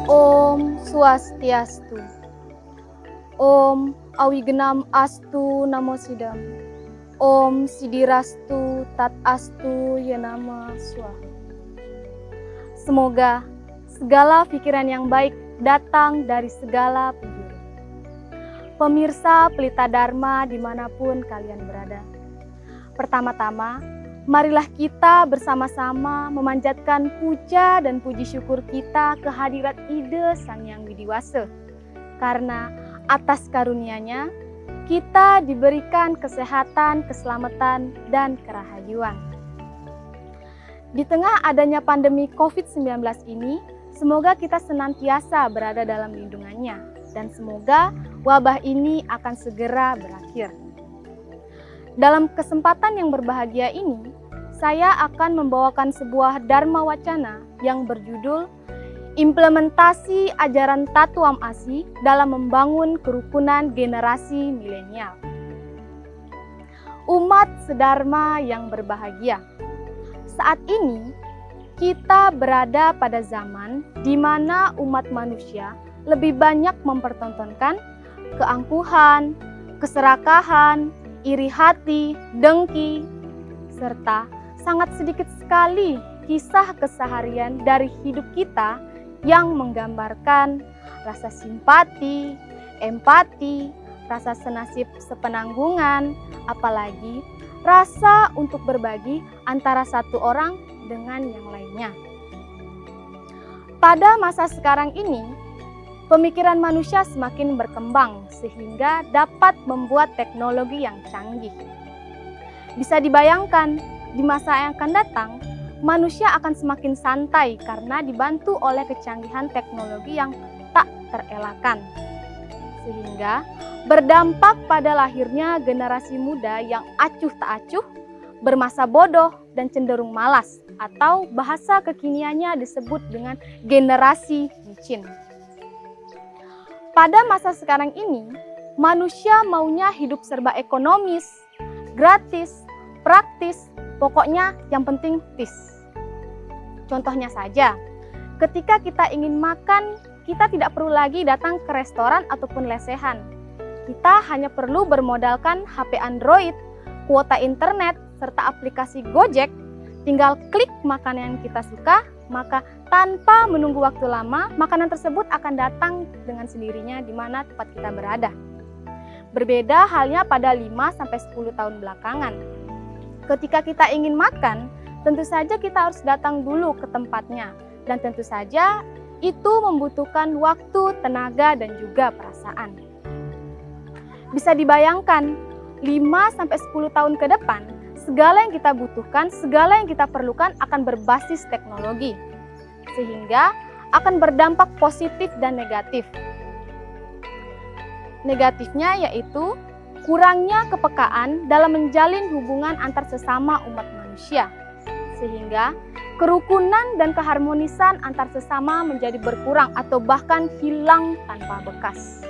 Om Swastiastu. Om Awigenam Astu Namo Sidam. Om Sidirastu Tat Astu Yanama Swaha. Semoga segala pikiran yang baik datang dari segala penjuru. Pemirsa Pelita Dharma dimanapun kalian berada. Pertama-tama, marilah kita bersama-sama memanjatkan puja dan puji syukur kita kehadirat Ide Sang Yang Widiwasa. Karena atas karunia-Nya, kita diberikan kesehatan, keselamatan, dan kerahayuan. Di tengah adanya pandemi COVID-19 ini, semoga kita senantiasa berada dalam lindungannya. Dan semoga wabah ini akan segera berakhir. Dalam kesempatan yang berbahagia ini, saya akan membawakan sebuah Dharma Wacana yang berjudul Implementasi Ajaran Tatuam Asi dalam Membangun Kerukunan Generasi Milenial. Umat sedharma yang berbahagia, saat ini kita berada pada zaman di mana umat manusia lebih banyak mempertontonkan keangkuhan, keserakahan, iri hati, dengki, serta sangat sedikit sekali kisah keseharian dari hidup kita yang menggambarkan rasa simpati, empati, rasa senasib sepenanggungan, apalagi rasa untuk berbagi antara satu orang dengan yang lainnya. Pada masa sekarang ini, pemikiran manusia semakin berkembang sehingga dapat membuat teknologi yang canggih. Bisa dibayangkan, di masa yang akan datang, manusia akan semakin santai karena dibantu oleh kecanggihan teknologi yang tak terelakkan. Sehingga berdampak pada lahirnya generasi muda yang acuh tak acuh, bermasa bodoh dan cenderung malas, atau bahasa kekiniannya disebut dengan generasi micin. Pada masa sekarang ini, manusia maunya hidup serba ekonomis, gratis, praktis, pokoknya yang penting peace. Contohnya saja, ketika kita ingin makan, kita tidak perlu lagi datang ke restoran ataupun lesehan. Kita hanya perlu bermodalkan HP Android, kuota internet, serta aplikasi Gojek, tinggal klik makanan yang kita suka, maka tanpa menunggu waktu lama, makanan tersebut akan datang dengan sendirinya di mana tempat kita berada. Berbeda halnya pada 5-10 tahun belakangan. Ketika kita ingin makan, tentu saja kita harus datang dulu ke tempatnya. Dan tentu saja itu membutuhkan waktu, tenaga, dan juga perasaan. Bisa dibayangkan, 5-10 tahun ke depan, segala yang kita butuhkan, segala yang kita perlukan akan berbasis teknologi. Sehingga akan berdampak positif dan negatif. Negatifnya yaitu kurangnya kepekaan dalam menjalin hubungan antar sesama umat manusia. Sehingga kerukunan dan keharmonisan antar sesama menjadi berkurang atau bahkan hilang tanpa bekas.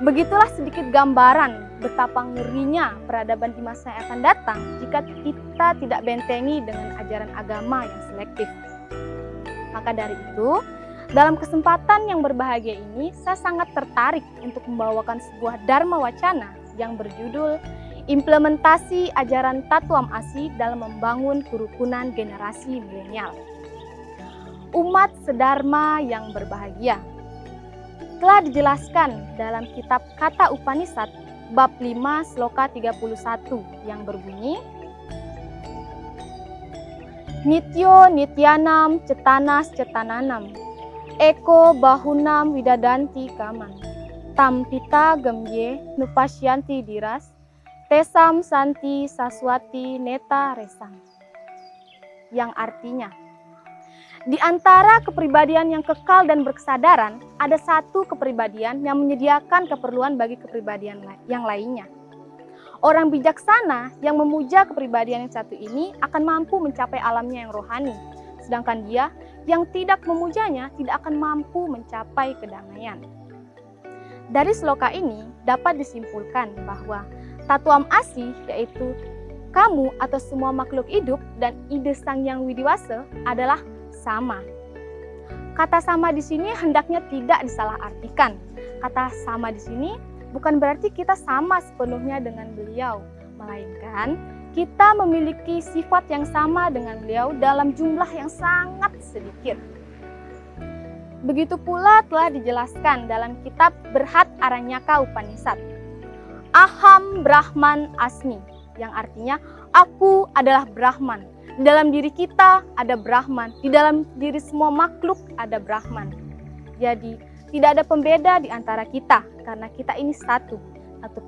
Begitulah sedikit gambaran betapa ngerinya peradaban di masa yang akan datang jika kita tidak bentengi dengan ajaran agama yang selektif. Maka dari itu, dalam kesempatan yang berbahagia ini, saya sangat tertarik untuk membawakan sebuah Dharma Wacana yang berjudul Implementasi Ajaran Tatuam Asi dalam Membangun Kerukunan Generasi Milenial. Umat sedharma yang berbahagia. Telah dijelaskan dalam kitab Kata Upanishad bab 5 sloka 31 yang berbunyi, Nityo nityanam cetanas cetananam, eko bahunam widadanti kaman, tam pita gemye nupasyanti diras, Tesam Santi Saswati Neta Resam. Yang artinya, di antara kepribadian yang kekal dan berkesadaran, ada satu kepribadian yang menyediakan keperluan bagi kepribadian yang lainnya. Orang bijaksana yang memuja kepribadian yang satu ini akan mampu mencapai alamnya yang rohani, sedangkan dia yang tidak memujanya tidak akan mampu mencapai kedamaian. Dari sloka ini dapat disimpulkan bahwa Tatuam Asi, yaitu kamu atau semua makhluk hidup dan ide Sang Yang Widiwasa adalah sama. Kata sama di sini hendaknya tidak disalahartikan. Kata sama di sini bukan berarti kita sama sepenuhnya dengan beliau, melainkan kita memiliki sifat yang sama dengan beliau dalam jumlah yang sangat sedikit. Begitu pula telah dijelaskan dalam kitab Berhat Aranyaka Upanishad. Aham Brahman Asmi, yang artinya aku adalah Brahman. Di dalam diri kita ada Brahman, di dalam diri semua makhluk ada Brahman. Jadi tidak ada pembeda di antara kita, karena kita ini satu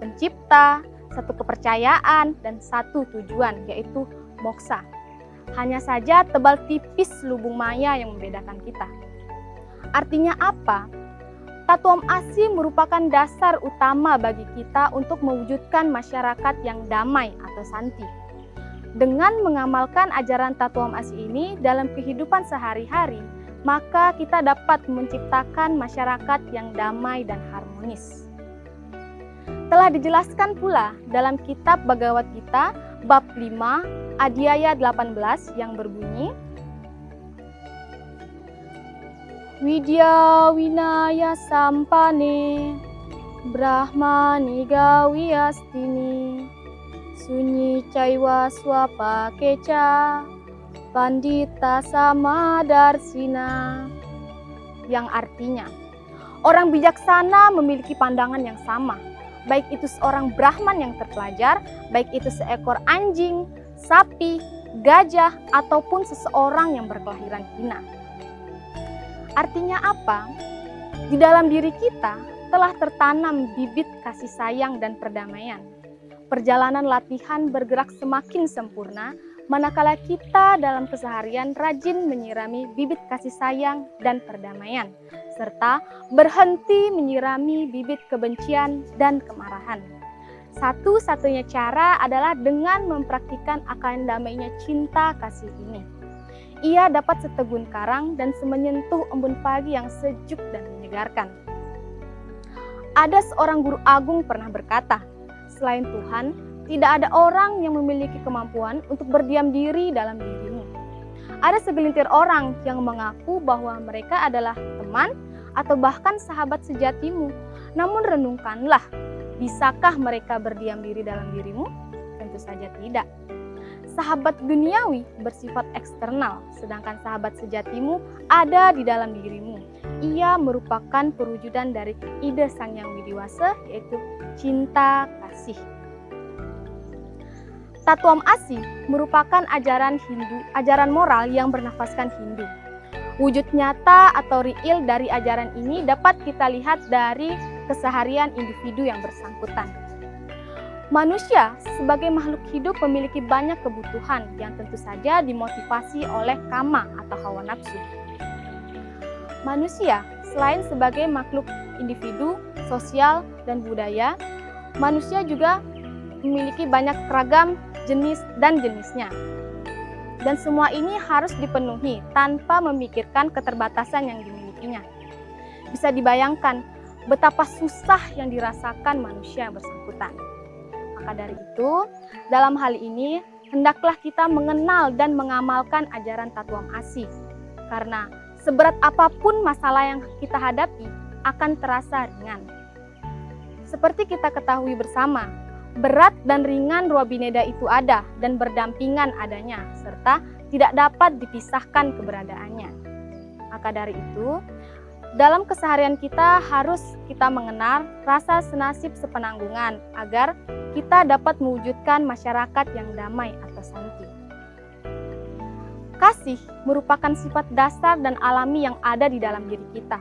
pencipta, satu kepercayaan, dan satu tujuan, yaitu moksa. Hanya saja tebal tipis lubung maya yang membedakan kita. Artinya apa? Tatuam Asi merupakan dasar utama bagi kita untuk mewujudkan masyarakat yang damai atau santi. Dengan mengamalkan ajaran Tatuam Asi ini dalam kehidupan sehari-hari, maka kita dapat menciptakan masyarakat yang damai dan harmonis. Telah dijelaskan pula dalam kitab Bhagavad Gita bab 5 adhyaya 18 yang berbunyi, Widya Winaya Sampane Brahmani Gawiastini Sunyi Caiwa Swapa Keca Pandita Samadarsina. Yang artinya, orang bijaksana memiliki pandangan yang sama, baik itu seorang Brahman yang terpelajar, baik itu seekor anjing, sapi, gajah, ataupun seseorang yang berkelahiran hina. Artinya apa? Di dalam diri kita telah tertanam bibit kasih sayang dan perdamaian. Perjalanan latihan bergerak semakin sempurna manakala kita dalam keseharian rajin menyirami bibit kasih sayang dan perdamaian, serta berhenti menyirami bibit kebencian dan kemarahan. Satu-satunya cara adalah dengan mempraktikkan akan damainya cinta kasih ini. Ia dapat setegun karang dan semenyentuh embun pagi yang sejuk dan menyegarkan. Ada seorang guru agung pernah berkata, selain Tuhan, tidak ada orang yang memiliki kemampuan untuk berdiam diri dalam dirimu. Ada segelintir orang yang mengaku bahwa mereka adalah teman atau bahkan sahabat sejatimu. Namun renungkanlah, bisakah mereka berdiam diri dalam dirimu? Tentu saja tidak. Sahabat duniawi bersifat eksternal, sedangkan sahabat sejatimu ada di dalam dirimu. Ia merupakan perwujudan dari ide Sang Yang Widiwasa, yaitu cinta kasih. Tatuam Asi merupakan ajaran Hindu, ajaran moral yang bernafaskan Hindu. Wujud nyata atau real dari ajaran ini dapat kita lihat dari keseharian individu yang bersangkutan. Manusia sebagai makhluk hidup memiliki banyak kebutuhan yang tentu saja dimotivasi oleh kama atau hawa nafsu. Manusia selain sebagai makhluk individu, sosial, dan budaya, manusia juga memiliki banyak ragam jenis dan jenisnya. Dan semua ini harus dipenuhi tanpa memikirkan keterbatasan yang dimilikinya. Bisa dibayangkan betapa susah yang dirasakan manusia yang bersangkutan. Maka dari itu, dalam hal ini, hendaklah kita mengenal dan mengamalkan ajaran Tatuam Asi. Karena seberat apapun masalah yang kita hadapi akan terasa ringan. Seperti kita ketahui bersama, berat dan ringan Ruwa Bineda itu ada dan berdampingan adanya, serta tidak dapat dipisahkan keberadaannya. Maka dari itu, dalam keseharian kita harus kita mengenal rasa senasib sepenanggungan agar kita dapat mewujudkan masyarakat yang damai atau santi. Kasih merupakan sifat dasar dan alami yang ada di dalam diri kita.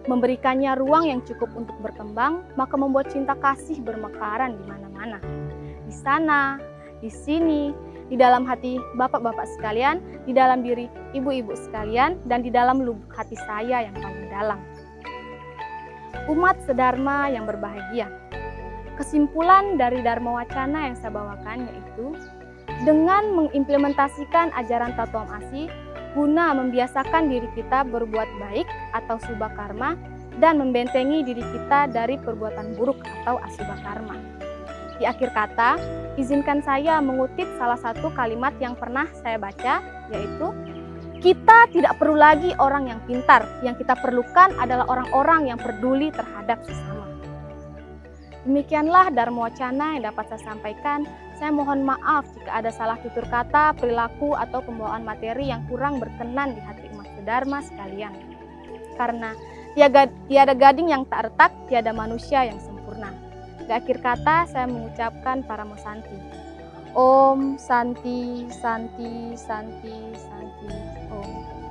Memberikannya ruang yang cukup untuk berkembang, maka membuat cinta kasih bermekaran di mana-mana. di sana, di sini, di dalam hati bapak-bapak sekalian, di dalam diri ibu-ibu sekalian, dan di dalam lubuk hati saya yang paling dalam. Umat sedharma yang berbahagia. Kesimpulan dari Dharma Wacana yang saya bawakan yaitu dengan mengimplementasikan ajaran Tatuam Asi guna membiasakan diri kita berbuat baik atau subha karma dan membentengi diri kita dari perbuatan buruk atau asubha karma. Di akhir kata, izinkan saya mengutip salah satu kalimat yang pernah saya baca, yaitu kita tidak perlu lagi orang yang pintar, yang kita perlukan adalah orang-orang yang peduli terhadap sesama. Demikianlah Dharma Wacana yang dapat saya sampaikan. Saya mohon maaf jika ada salah tutur kata, perilaku, atau pembawaan materi yang kurang berkenan di hati umat sedharma sekalian. Karena tiada gading yang tak retak, tiada manusia yang sempurna. Di akhir kata saya mengucapkan Paramo Santi. Om Santi, Santi, Santi, Santi, Om.